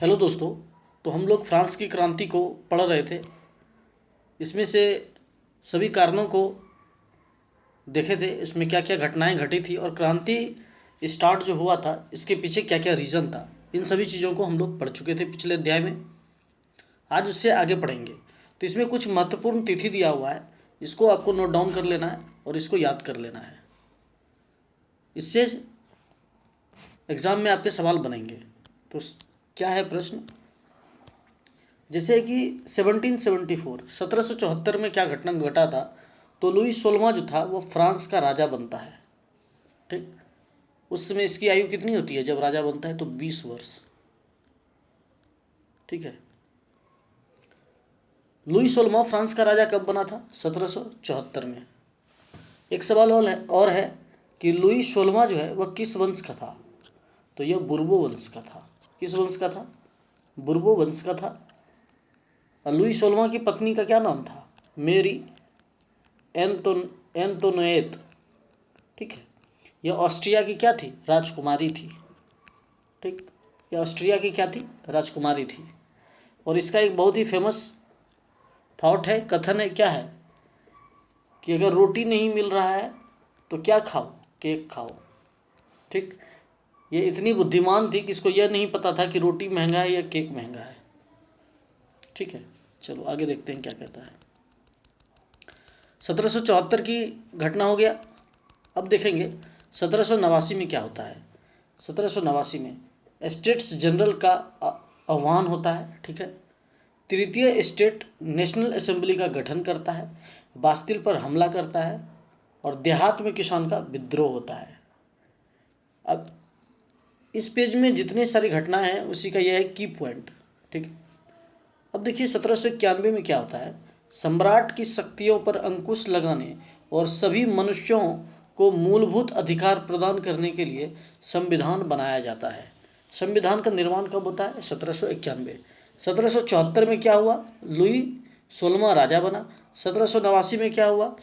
Hello दोस्तों। तो हम लोग फ्रांस की क्रांति को पढ़ रहे थे। इसमें से सभी कारणों को देखे थे, इसमें क्या क्या घटनाएं घटी थी और क्रांति स्टार्ट जो हुआ था इसके पीछे क्या क्या रीज़न था। इन सभी चीज़ों को हम लोग पढ़ चुके थे पिछले अध्याय में। आज उससे आगे पढ़ेंगे। तो इसमें कुछ महत्वपूर्ण तिथि दिया हुआ है, इसको आपको नोट डाउन कर लेना है और इसको याद कर लेना है। इससे एग्ज़ाम में आपके सवाल बनेंगे। तो क्या है प्रश्न, जैसे कि 1774 में क्या घटना घटा था। तो लुई 16वां जो था वो फ्रांस का राजा बनता है। ठीक, उस समय इसकी आयु कितनी होती है जब राजा बनता है? तो 20 वर्ष। ठीक है, लुई 16वां फ्रांस का राजा कब बना था? 1774 में। एक सवाल और है कि लुई 16वां जो है वह किस वंश का था? तो यह बुर्बो वंश का था। किस वंश का था? बुर्बो वंश का था। और लुई 16वां की पत्नी का क्या नाम था? मेरी एंतोनेट। ठीक है, यह ऑस्ट्रिया की क्या थी? राजकुमारी थी। ठीक, यह ऑस्ट्रिया की क्या थी? राजकुमारी थी। और इसका एक बहुत ही फेमस थॉट है, कथन है, क्या है कि अगर रोटी नहीं मिल रहा है तो क्या खाओ? केक खाओ। ठीक, ये इतनी बुद्धिमान थी कि इसको यह नहीं पता था कि रोटी महंगा है या केक महंगा है। ठीक है, चलो आगे देखते हैं क्या कहता है। 1774 की घटना हो गया। अब देखेंगे 1789 में क्या होता है। 1789 में स्टेट्स जनरल का आह्वान होता है। ठीक है, तृतीय स्टेट नेशनल असेंबली का गठन करता है, बास्तिल पर हमला करता है और देहात में किसान का विद्रोह होता है। अब इस पेज में जितनी सारी घटनाएं हैं उसी का यह है की पॉइंट। ठीक, अब देखिए 1791 में क्या होता है। सम्राट की शक्तियों पर अंकुश लगाने और सभी मनुष्यों को मूलभूत अधिकार प्रदान करने के लिए संविधान बनाया जाता है। संविधान का निर्माण कब होता है? 1791। 1774 में क्या हुआ? लुई 16वां राजा बना। 1789 में क्या हुआ?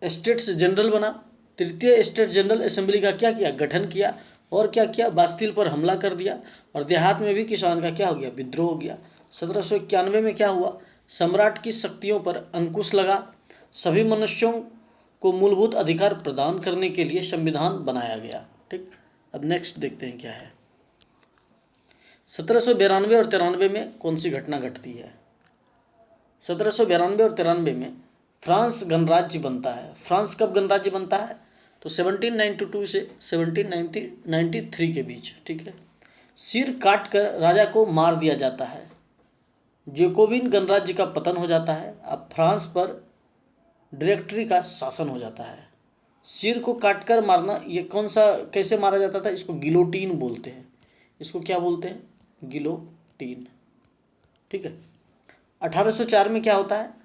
स्टेट्स जनरल बना। तृतीय स्टेट जनरल असेंबली का क्या किया? गठन किया। और क्या किया? बास्तिल पर हमला कर दिया और देहात में भी किसान का क्या हो गया? विद्रोह हो गया। 1791 में क्या हुआ? सम्राट की शक्तियों पर अंकुश लगा, सभी मनुष्यों को मूलभूत अधिकार प्रदान करने के लिए संविधान बनाया गया। ठीक, अब नेक्स्ट देखते हैं क्या है। 1792 और 93 में कौन सी घटना घटती है? 1792 और 93 में फ्रांस गणराज्य बनता है। फ्रांस कब गणराज्य बनता है? तो 1792 से 1793 के बीच। ठीक है, सिर काट कर राजा को मार दिया जाता है। जेकोबिन गणराज्य का पतन हो जाता है। अब फ्रांस पर डायरेक्टरी का शासन हो जाता है। सिर को काटकर मारना, ये कौन सा, कैसे मारा जाता था? इसको गिलोटीन बोलते हैं। इसको क्या बोलते हैं? गिलोटीन। ठीक है, 1804 में क्या होता है?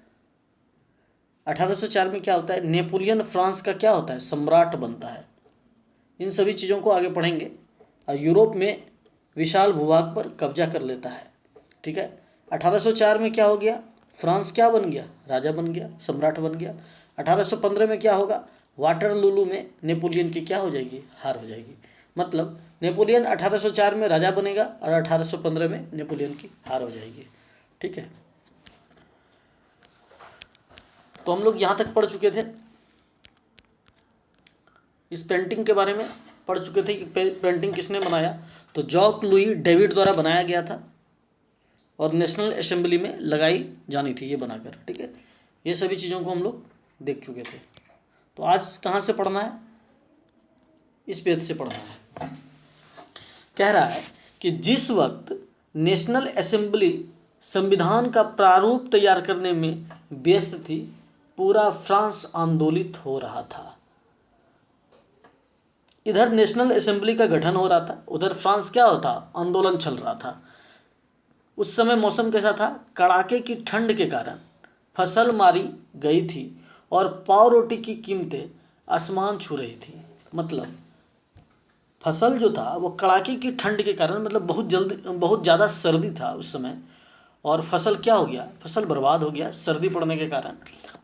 1804 में क्या होता है? नेपोलियन फ्रांस का क्या होता है? सम्राट बनता है। इन सभी चीज़ों को आगे पढ़ेंगे। और यूरोप में विशाल भूभाग पर कब्जा कर लेता है। ठीक है, 1804 में क्या हो गया? फ्रांस क्या बन गया? राजा बन गया, सम्राट बन गया। 1815 में क्या होगा? वाटरलू में नेपोलियन की क्या हो जाएगी? हार हो जाएगी। मतलब नेपोलियन 1804 में राजा बनेगा और 1815 में नेपोलियन की हार हो जाएगी। ठीक है, तो हम लोग यहाँ तक पढ़ चुके थे। इस पेंटिंग के बारे में पढ़ चुके थे कि पेंटिंग किसने बनाया। तो जॉक लुई डेविड द्वारा बनाया गया था और नेशनल असेंबली में लगाई जानी थी ये बनाकर। ठीक है, ये सभी चीज़ों को हम लोग देख चुके थे। तो आज कहाँ से पढ़ना है? इस पेज से पढ़ना है। कह रहा है कि जिस वक्त नेशनल असेंबली संविधान का प्रारूप तैयार करने में व्यस्त थी, पूरा फ्रांस आंदोलित हो रहा था। इधर नेशनल असेंबली का गठन हो रहा था, उधर फ्रांस क्या होता? आंदोलन चल रहा था। उस समय मौसम कैसा था? कड़ाके की ठंड के कारण फसल मारी गई थी और पाव रोटी की कीमतें आसमान छू रही थी। मतलब फसल जो था वो कड़ाके की ठंड के कारण, मतलब बहुत ज़्यादा सर्दी था उस समय और फसल क्या हो गया? फसल बर्बाद हो गया सर्दी पड़ने के कारण।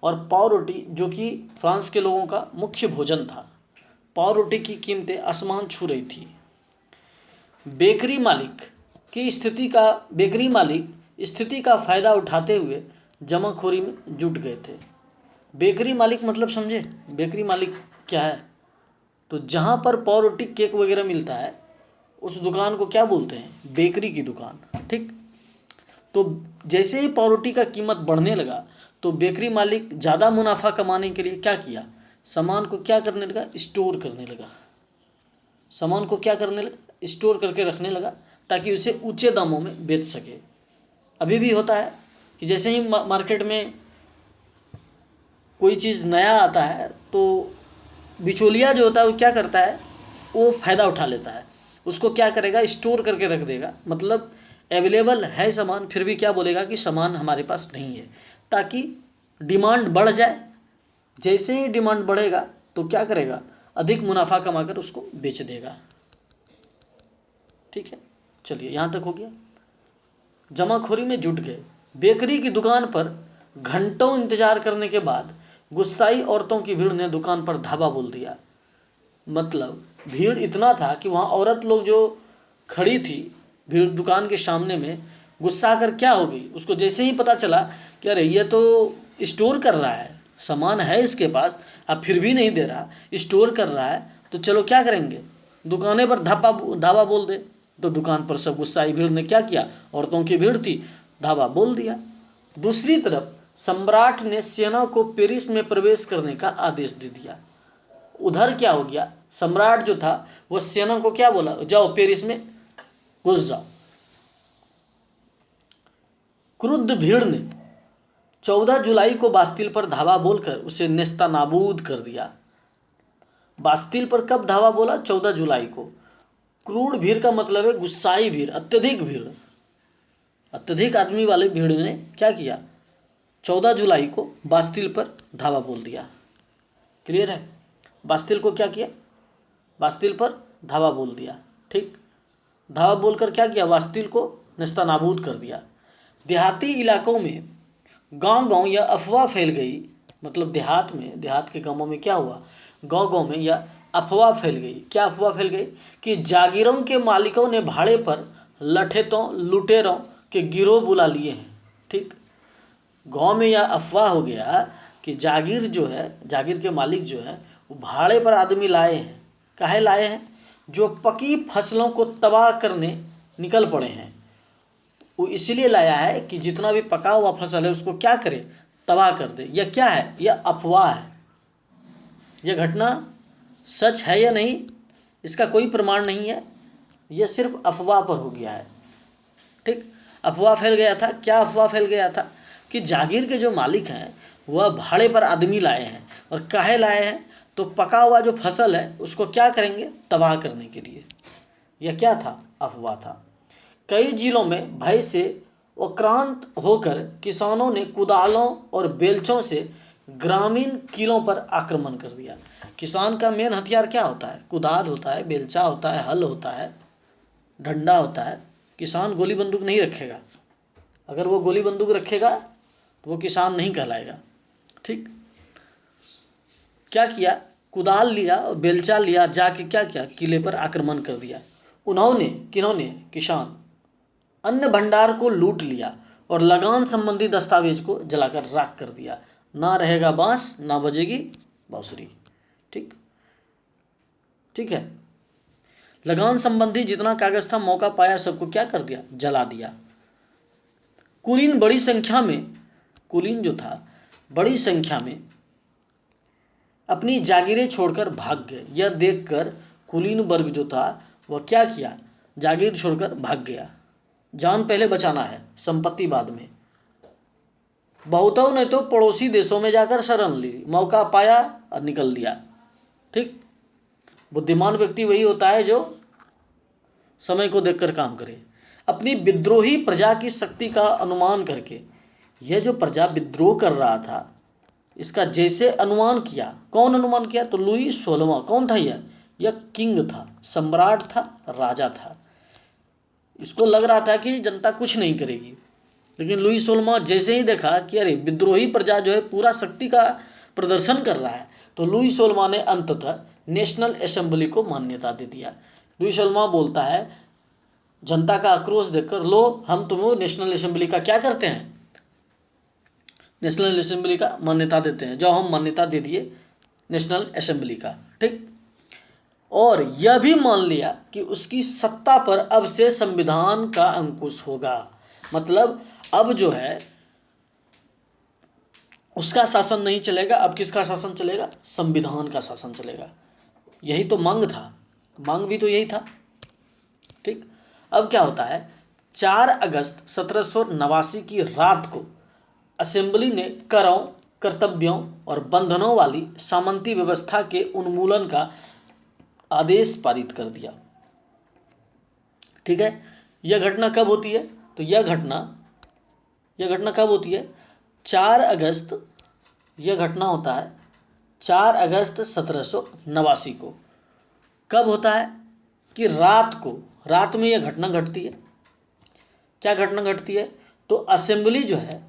और पाव रोटी, जो कि फ्रांस के लोगों का मुख्य भोजन था, पाव रोटी की कीमतें आसमान छू रही थी। बेकरी मालिक कि बेकरी मालिक स्थिति का फ़ायदा उठाते हुए जमाखोरी में जुट गए थे। बेकरी मालिक मतलब समझे, बेकरी मालिक क्या है? तो जहाँ पर पाव रोटी केक वगैरह मिलता है उस दुकान को क्या बोलते हैं? बेकरी की दुकान। ठीक। तो जैसे ही पाव रोटी का कीमत बढ़ने लगा तो बेकरी मालिक ज़्यादा मुनाफा कमाने के लिए क्या किया? सामान को क्या करने लगा? स्टोर करने लगा। सामान को क्या करने लगा? स्टोर करके रखने लगा ताकि उसे ऊंचे दामों में बेच सके। अभी भी होता है कि जैसे ही मार्केट में कोई चीज़ नया आता है तो बिचौलिया जो होता है वो क्या करता है? वो फ़ायदा उठा लेता है। उसको क्या करेगा? स्टोर करके रख देगा। मतलब अवेलेबल है सामान, फिर भी क्या बोलेगा कि सामान हमारे पास नहीं है, ताकि डिमांड बढ़ जाए। जैसे ही डिमांड बढ़ेगा तो क्या करेगा? अधिक मुनाफा कमाकर उसको बेच देगा। ठीक है, चलिए यहाँ तक हो गया। जमाखोरी में जुट गए। बेकरी की दुकान पर घंटों इंतजार करने के बाद गुस्साई औरतों की भीड़ ने दुकान पर धावा बोल दिया। मतलब भीड़ इतना था कि वहाँ औरत लोग जो खड़ी थी भीड़ दुकान के सामने में, गुस्सा आकर क्या हो गई? उसको जैसे ही पता चला कि अरे ये तो स्टोर कर रहा है, सामान है इसके पास, अब फिर भी नहीं दे रहा, स्टोर कर रहा है, तो चलो क्या करेंगे, दुकानें पर धावा बोल दे। तो दुकान पर सब गुस्साई भीड़ ने क्या किया? औरतों की भीड़ थी, धावा बोल दिया। दूसरी तरफ सम्राट ने सेना को पेरिस में प्रवेश करने का आदेश दे दिया। उधर क्या हो गया? सम्राट जो था वह सेना को क्या बोला? जाओ पेरिस में घुस जाओ। क्रुद्ध भीड़ ने 14 जुलाई को बास्तिल पर धावा बोलकर उसे नेस्तनाबूद कर दिया। बास्तिल पर कब धावा बोला? 14 जुलाई को। क्रूर भीड़ का मतलब है गुस्साई भीड़, अत्यधिक भीड़, अत्यधिक आदमी वाले भीड़ ने क्या किया? 14 जुलाई को बास्तिल पर धावा बोल दिया। क्लियर है? बास्तिल को क्या किया? बास्तिल पर धावा बोल दिया। ठीक, धावा बोलकर क्या किया? बास्तिल को नेस्तनाबूद कर दिया। देहाती इलाकों में गांव-गांव यह अफवाह फैल गई। मतलब देहात के गांवों में क्या हुआ? गांव-गांव में यह अफवाह फैल गई। क्या अफवाह फैल गई? कि जागीरों के मालिकों ने भाड़े पर लठेतों लुटेरों के गिरोह बुला लिए हैं। ठीक, गांव में यह अफवाह हो गया कि जागीर जो है, जागीर के मालिक जो है वो भाड़े पर आदमी लाए हैं। काहे लाए हैं? जो पकी फसलों को तबाह करने निकल पड़े हैं। वो इसलिए लाया है कि जितना भी पका हुआ फसल है उसको क्या करे? तबाह कर दे। यह क्या है? यह अफवाह है। यह घटना सच है या नहीं इसका कोई प्रमाण नहीं है, यह सिर्फ अफवाह पर हो गया है। ठीक, अफवाह फैल गया था। क्या अफवाह फैल गया था? कि जागीर के जो मालिक हैं वह भाड़े पर आदमी लाए हैं। और काहे लाए हैं? तो पका हुआ जो फसल है उसको क्या करेंगे? तबाह करने के लिए। यह क्या था? अफवाह था। कई जिलों में भय से आक्रांत होकर किसानों ने कुदालों और बेलचों से ग्रामीण किलों पर आक्रमण कर दिया। किसान का मेन हथियार क्या होता है? कुदाल होता है, बेलचा होता है, हल होता है, डंडा होता है। किसान गोली बंदूक नहीं रखेगा। अगर वो गोली बंदूक रखेगा तो वो किसान नहीं कहलाएगा। ठीक, क्या किया? कुदाल लिया और बेलचा लिया, जाके क्या किया? किले पर आक्रमण कर दिया। उन्होंने, किन्होंने? किसान, अन्न भंडार को लूट लिया और लगान संबंधी दस्तावेज को जलाकर राख कर दिया। ना रहेगा बांस, ना बजेगी बांसुरी। ठीक, ठीक है। लगान संबंधी जितना कागज था, मौका पाया सबको क्या कर दिया? जला दिया। कुलीन बड़ी संख्या में, कुलीन जो था बड़ी संख्या में अपनी जागीरें छोड़कर भाग गए। यह देखकर कुलीन वर्ग जो था वह क्या किया? जागीर छोड़कर भाग गया। जान पहले बचाना है, संपत्ति बाद में। बहुतों ने तो पड़ोसी देशों में जाकर शरण ली, मौका पाया और निकल दिया। ठीक, बुद्धिमान व्यक्ति वही होता है जो समय को देखकर काम करे। अपनी विद्रोही प्रजा की शक्ति का अनुमान करके, यह जो प्रजा विद्रोह कर रहा था इसका जैसे अनुमान किया। कौन अनुमान किया? तो लुई 16वां। कौन था यह किंग था, सम्राट था, राजा था। इसको लग रहा था कि जनता कुछ नहीं करेगी, लेकिन लुई 16वां जैसे ही देखा कि अरे विद्रोही प्रजा जो है पूरा शक्ति का प्रदर्शन कर रहा है, तो लुई 16वां ने अंततः नेशनल असेंबली को मान्यता दे दिया। लुई 16वां बोलता है जनता का आक्रोश देखकर लो हम तुम्हें नेशनल असेंबली का क्या करते हैं, नेशनल असेंबली का मान्यता देते हैं, जो हम मान्यता दे दिए नेशनल असेंबली का। ठीक, और यह भी मान लिया कि उसकी सत्ता पर अब से संविधान का अंकुश होगा। मतलब अब जो है उसका शासन नहीं चलेगा, अब किसका शासन चलेगा, संविधान का शासन चलेगा। यही तो मांग था, मांग भी तो यही था। ठीक, अब क्या होता है, 4 अगस्त 1789 की रात को असेंबली ने करों, कर्तव्यों और बंधनों वाली सामंती व्यवस्था के उन्मूलन का आदेश पारित कर दिया। ठीक है, यह घटना कब होती है, तो यह घटना कब होती है, 4 अगस्त, यह घटना होता है 4 अगस्त 1789 को। कब होता है कि रात में यह घटना घटती है। क्या घटना घटती है, तो असेंबली जो है,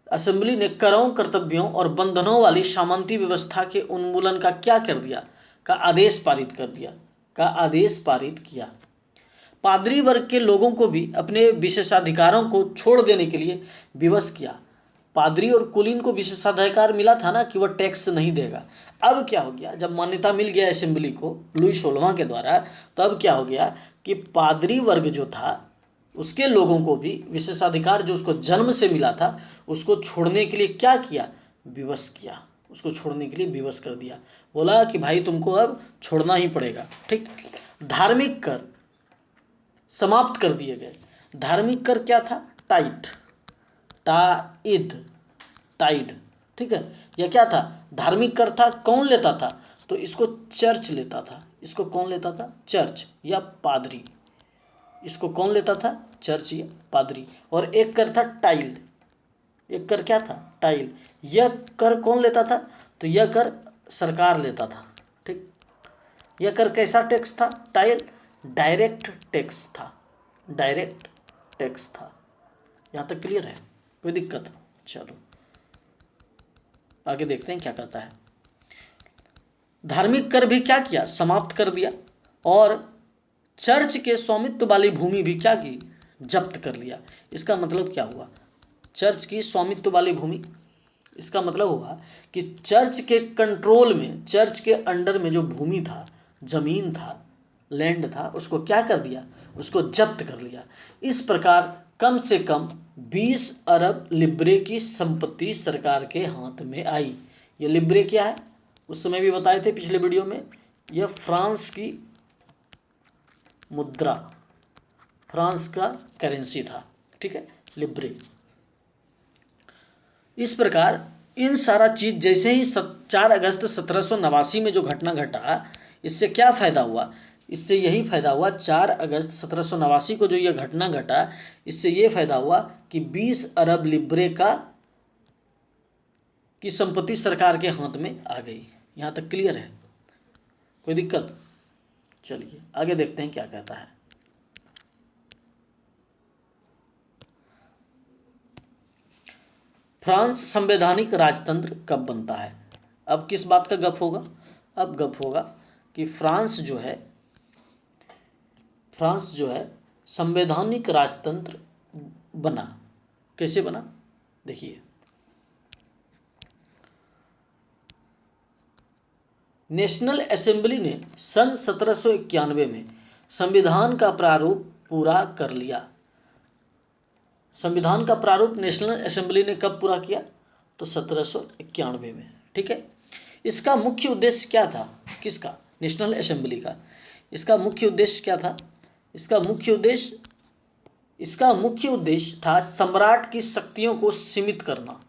असेंबली ने करों, कर्तव्यों और बंधनों वाली सामंती व्यवस्था के उन्मूलन का क्या कर दिया, का आदेश पारित कर दिया, का आदेश पारित किया। पादरी वर्ग के लोगों को भी अपने विशेषाधिकारों को छोड़ देने के लिए विवश किया। पादरी और कुलीन को विशेषाधिकार मिला था ना कि वह टैक्स नहीं देगा। अब क्या हो गया, जब मान्यता मिल गया असेंबली को लुई 16वां के द्वारा, तो अब क्या हो गया कि पादरी वर्ग जो था उसके लोगों को भी विशेषाधिकार जो उसको जन्म से मिला था उसको छोड़ने के लिए क्या किया, विवश किया, उसको छोड़ने के लिए विवश कर दिया। बोला कि भाई तुमको अब छोड़ना ही पड़ेगा। ठीक, धार्मिक कर समाप्त कर दिए गए। धार्मिक कर क्या था, टाइड। ठीक है, यह क्या था, धार्मिक कर था। कौन लेता था, तो इसको चर्च लेता था। इसको कौन लेता था, चर्च या पादरी। इसको कौन लेता था, चर्च या पादरी। और एक कर था टाइल, एक कर क्या था, टाइल। यह कर कौन लेता था, तो यह कर सरकार लेता था। ठीक, यह कर कैसा टैक्स था, टाइल डायरेक्ट टैक्स था, डायरेक्ट टैक्स था। यहाँ तक क्लियर है, कोई दिक्कत, चलो आगे देखते हैं क्या कहता है। धार्मिक कर भी क्या किया, समाप्त कर दिया। और चर्च के स्वामित्व वाली भूमि भी क्या की, जब्त कर लिया। इसका मतलब क्या हुआ, चर्च की स्वामित्व वाली भूमि, इसका मतलब हुआ कि चर्च के कंट्रोल में, चर्च के अंडर में जो भूमि था, जमीन था, लैंड था, उसको क्या कर दिया, उसको जब्त कर लिया। इस प्रकार कम से कम 20 अरब लिब्रे की संपत्ति सरकार के हाथ में आई। ये लिब्रे क्या है, उस समय भी बताए थे पिछले वीडियो में, यह फ्रांस की मुद्रा, फ्रांस का करेंसी था। ठीक है, लिब्रे। इस प्रकार इन सारा चीज जैसे ही 4 अगस्त 1789 में जो घटना घटा, इससे क्या फायदा हुआ, इससे यही फायदा हुआ, 4 अगस्त 1789 को जो यह घटना घटा, इससे ये फायदा हुआ कि 20 अरब लिब्रे की संपत्ति सरकार के हाथ में आ गई। यहाँ तक क्लियर है, कोई दिक्कत, चलिए आगे देखते हैं क्या कहता है। फ्रांस संवैधानिक राजतंत्र कब बनता है। अब किस बात का गप होगा, अब गप होगा कि फ्रांस जो है संवैधानिक राजतंत्र बना। कैसे बना, देखिए, नेशनल असेंबली ने सन 1791 में संविधान का प्रारूप पूरा कर लिया। संविधान का प्रारूप नेशनल असेंबली ने कब पूरा किया, तो 1791 में। ठीक है, इसका मुख्य उद्देश्य क्या था, किसका, नेशनल असेंबली का। इसका मुख्य उद्देश्य क्या था, इसका मुख्य उद्देश्य था सम्राट की शक्तियों को सीमित करना।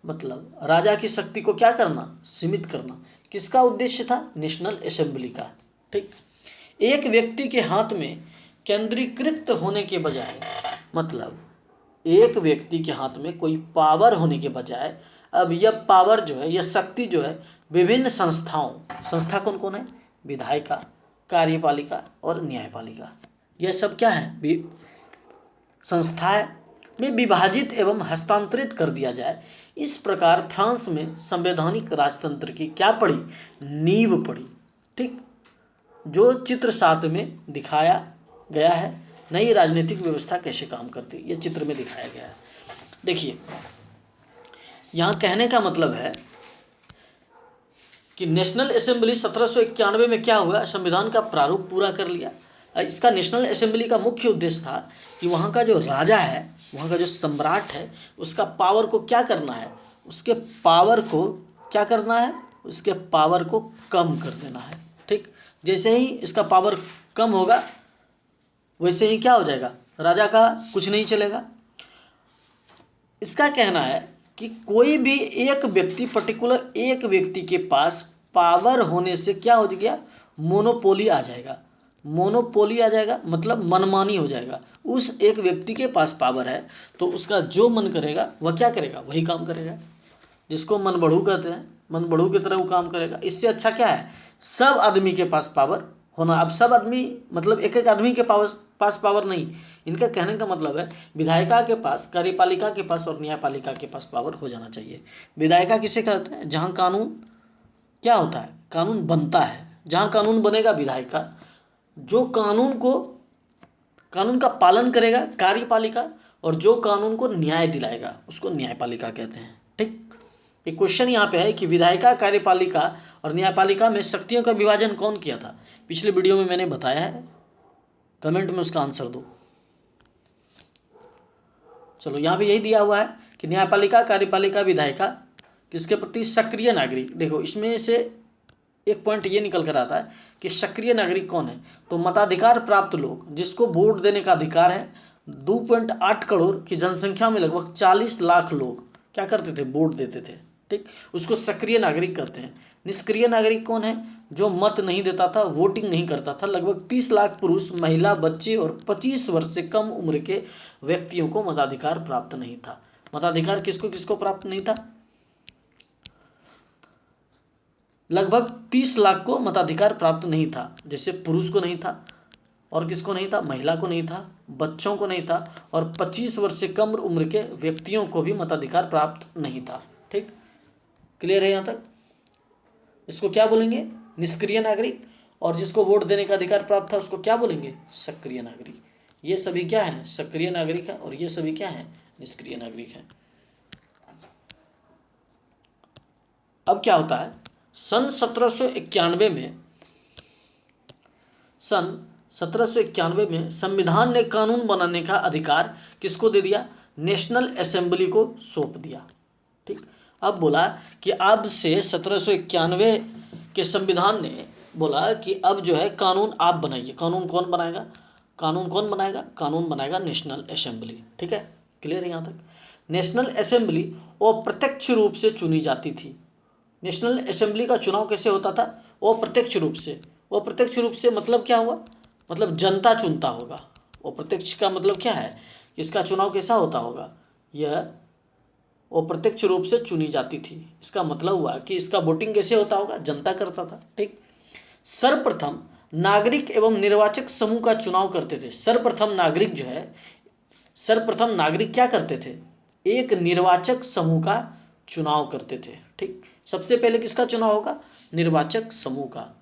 मतलब राजा की शक्ति को क्या करना, सीमित करना। किसका उद्देश्य था, नेशनल असेंबली का। ठीक, एक व्यक्ति के हाथ में केंद्रीकृत होने के बजाय, मतलब एक व्यक्ति के हाथ में कोई पावर होने के बजाय अब यह पावर जो है, यह शक्ति जो है, विभिन्न संस्था कौन कौन है, विधायिका, कार्यपालिका और न्यायपालिका, यह सब क्या है, संस्थाएं में विभाजित एवं हस्तांतरित कर दिया जाए। इस प्रकार फ्रांस में संवैधानिक राजतंत्र की क्या पड़ी, नींव पड़ी। ठीक, जो चित्र 7 में दिखाया गया है। नई राजनीतिक व्यवस्था कैसे काम करती है, ये चित्र में दिखाया गया है। देखिए, यहाँ कहने का मतलब है कि नेशनल असेंबली 1791 में क्या हुआ, संविधान का प्रारूप पूरा कर लिया। इसका नेशनल असेंबली का मुख्य उद्देश्य था कि वहाँ का जो राजा है, वहाँ का जो सम्राट है, उसका पावर को क्या करना है, उसके पावर को क्या करना है, उसके पावर को कम कर देना है। ठीक, जैसे ही इसका पावर कम होगा वैसे ही क्या हो जाएगा, राजा का कुछ नहीं चलेगा। इसका कहना है कि कोई भी एक व्यक्ति, पर्टिकुलर एक व्यक्ति के पास पावर होने से क्या हो गया, मोनोपोली आ जाएगा। मोनोपोली आ जाएगा मतलब मनमानी हो जाएगा। उस एक व्यक्ति के पास पावर है तो उसका जो मन करेगा वह क्या करेगा, वही काम करेगा। जिसको मन बढ़ू कहते हैं, मन बढ़ू की तरह वो काम करेगा। इससे अच्छा क्या है, सब आदमी के पास पावर होना। अब सब आदमी मतलब एक एक आदमी के पास पावर नहीं, इनका कहने का मतलब है विधायिका के पास, कार्यपालिका के पास और न्यायपालिका के पास पावर हो जाना चाहिए। विधायिका किसे कहते हैं, जहाँ कानून क्या होता है, कानून बनता है। जहाँ कानून बनेगा विधायिका, जो कानून का पालन करेगा कार्यपालिका, और जो कानून को न्याय दिलाएगा उसको न्यायपालिका कहते हैं। ठीक, एक क्वेश्चन यहाँ पे है कि विधायिका, कार्यपालिका और न्यायपालिका में शक्तियों का विभाजन कौन किया था। पिछले वीडियो में मैंने बताया है, कमेंट में उसका आंसर दो। चलो, यहाँ पे यही दिया हुआ है कि न्यायपालिका, कार्यपालिका, विधायिका किसके प्रति सक्रिय नागरिक। देखो, इसमें से एक पॉइंट ये निकल कर आता है कि सक्रिय नागरिक कौन है, तो मताधिकार प्राप्त लोग, जिसको वोट देने का अधिकार है। 2.8 करोड़ की जनसंख्या में लगभग 40 लाख लोग क्या करते थे, वोट देते थे। ठीक, उसको सक्रिय नागरिक कहते हैं। निष्क्रिय नागरिक कौन है, जो मत नहीं देता था, वोटिंग नहीं करता था। लगभग 30 लाख पुरुष, महिला, बच्चे और 25 वर्ष से कम उम्र के व्यक्तियों को मताधिकार प्राप्त नहीं था। मताधिकार किसको किसको प्राप्त नहीं था, लगभग 30 लाख को मताधिकार प्राप्त नहीं था। जैसे पुरुष को नहीं था, और किसको नहीं था, महिला को नहीं था, बच्चों को नहीं था, और 25 वर्ष से कम उम्र के व्यक्तियों को भी मताधिकार प्राप्त नहीं था। ठीक, क्लियर है यहाँ तक। इसको क्या बोलेंगे, निष्क्रिय नागरिक। और जिसको वोट देने का अधिकार प्राप्त था उसको क्या बोलेंगे, सक्रिय नागरिक। ये सभी क्या है, सक्रिय नागरिक है, और ये सभी क्या है, निष्क्रिय नागरिक है। अब क्या होता है, सन 1791 में संविधान ने कानून बनाने का अधिकार किसको दे दिया, नेशनल असेंबली को सौंप दिया। ठीक, अब बोला कि अब से 1791 के संविधान ने बोला कि अब जो है कानून आप बनाइए। कानून कौन बनाएगा, कानून बनाएगा नेशनल असेंबली। ठीक है, क्लियर है यहाँ तक। नेशनल असेंबली अप्रत्यक्ष रूप से चुनी जाती थी। नेशनल असेंबली का चुनाव कैसे होता था, अप्रत्यक्ष रूप से। अप्रत्यक्ष रूप से मतलब क्या हुआ, मतलब जनता चुनता होगा। अप्रत्यक्ष का मतलब क्या है, इसका चुनाव कैसा होता होगा, यह अप्रत्यक्ष रूप से चुनी जाती थी। इसका मतलब हुआ कि इसका वोटिंग कैसे होता होगा, जनता करता था। ठीक, सर्वप्रथम नागरिक एवं निर्वाचक समूह का चुनाव करते थे। सर्वप्रथम नागरिक जो है, सर्वप्रथम नागरिक क्या करते थे, एक निर्वाचक समूह का चुनाव करते थे। ठीक, सबसे पहले किसका चुनाव होगा, निर्वाचक समूह का।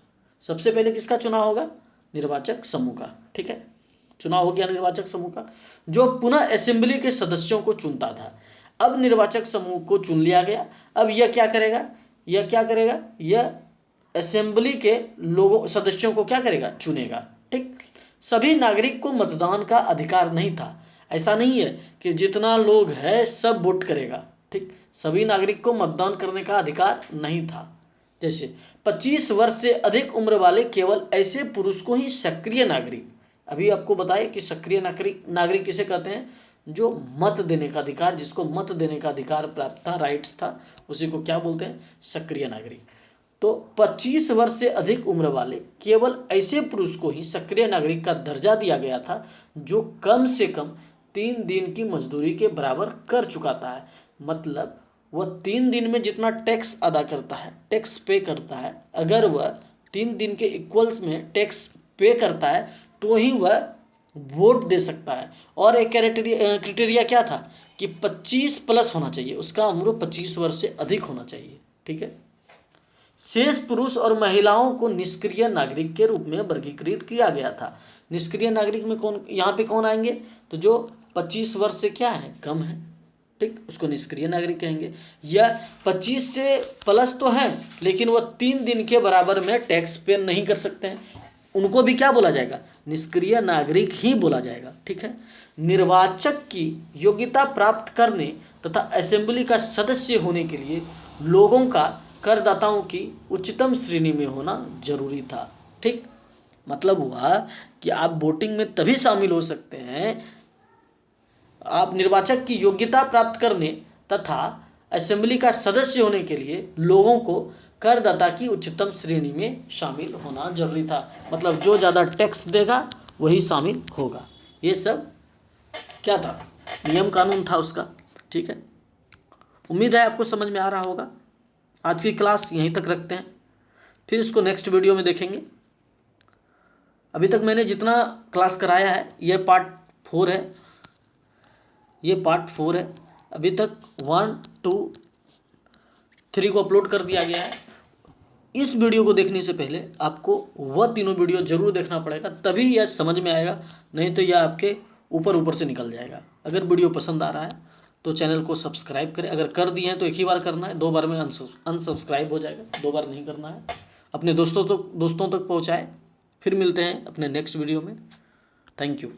सबसे पहले किसका चुनाव होगा, निर्वाचक समूह का। ठीक है, चुनाव हो गया निर्वाचक समूह का, जो पुनः असेंबली के सदस्यों को चुनता था। अब निर्वाचक समूह को चुन लिया गया। अब यह क्या करेगा, यह असेंबली के लोगों, सदस्यों को क्या करेगा, चुनेगा। ठीक, सभी नागरिक को मतदान का अधिकार नहीं था। ऐसा नहीं है कि जितना लोग है सब वोट करेगा। ठीक, सभी नागरिक को मतदान करने का अधिकार नहीं था। जैसे 25 वर्ष से अधिक उम्र वाले केवल ऐसे पुरुष को ही सक्रिय नागरिक, अभी आपको बताए कि सक्रिय नागरिक किसे कहते हैं, जो मत देने का अधिकार, जिसको मत देने का अधिकार प्राप्त था, राइट्स था, उसी को क्या बोलते हैं, सक्रिय नागरिक। तो 25 वर्ष से अधिक उम्र वाले केवल ऐसे पुरुष को ही सक्रिय नागरिक का दर्जा दिया गया था जो कम से कम 3 दिन की मजदूरी के बराबर कर चुकाता है। मतलब वह 3 दिन में जितना टैक्स अदा करता है, टैक्स पे करता है, अगर वह 3 दिन के इक्वल्स में टैक्स पे करता है तो ही वह वोट दे सकता है। और एक क्राइटेरिया क्या था कि 25 प्लस होना चाहिए, उसका उम्र 25 वर्ष से अधिक होना चाहिए। ठीक है, शेष पुरुष और महिलाओं को निष्क्रिय नागरिक के रूप में वर्गीकृत किया गया था। निष्क्रिय नागरिक में कौन, यहाँ पे कौन आएंगे, तो जो 25 वर्ष से क्या है, कम है, ठीक, उसको निष्क्रिय नागरिक कहेंगे। या 25 से प्लस तो है लेकिन वह 3 दिन के बराबर में टैक्स पे नहीं कर सकते हैं, उनको भी क्या बोला जाएगा, निष्क्रिय नागरिक ही बोला जाएगा, ठीक है। निर्वाचक की योग्यता प्राप्त करने तथा असेंबली का सदस्य होने के लिए लोगों का करदाताओं की उच्चतम श्रेणी में होना जरूरी था, ठीक। मतलब हुआ कि आप वोटिंग में तभी शामिल हो सकते हैं, आप निर्वाचक की योग्यता प्राप्त करने तथा असेंबली का सदस्य होने के लिए लोगों को करदाता की उच्चतम श्रेणी में शामिल होना जरूरी था। मतलब जो ज़्यादा टैक्स देगा वही शामिल होगा। ये सब क्या था, नियम कानून था उसका, ठीक है। उम्मीद है आपको समझ में आ रहा होगा। आज की क्लास यहीं तक रखते हैं, फिर इसको नेक्स्ट वीडियो में देखेंगे। अभी तक मैंने जितना क्लास कराया है ये पार्ट 4 है, ये पार्ट 4 है। अभी तक 1, 2, 3 को अपलोड कर दिया गया है। इस वीडियो को देखने से पहले आपको वह तीनों वीडियो जरूर देखना पड़ेगा, तभी यह समझ में आएगा, नहीं तो यह आपके ऊपर से निकल जाएगा। अगर वीडियो पसंद आ रहा है तो चैनल को सब्सक्राइब करें, अगर कर दिए हैं तो एक ही बार करना है, 2 बार में अनसब्सक्राइब हो जाएगा, 2 बार नहीं करना है। अपने दोस्तों तक पहुँचाएँ। फिर मिलते हैं अपने नेक्स्ट वीडियो में। Thank you.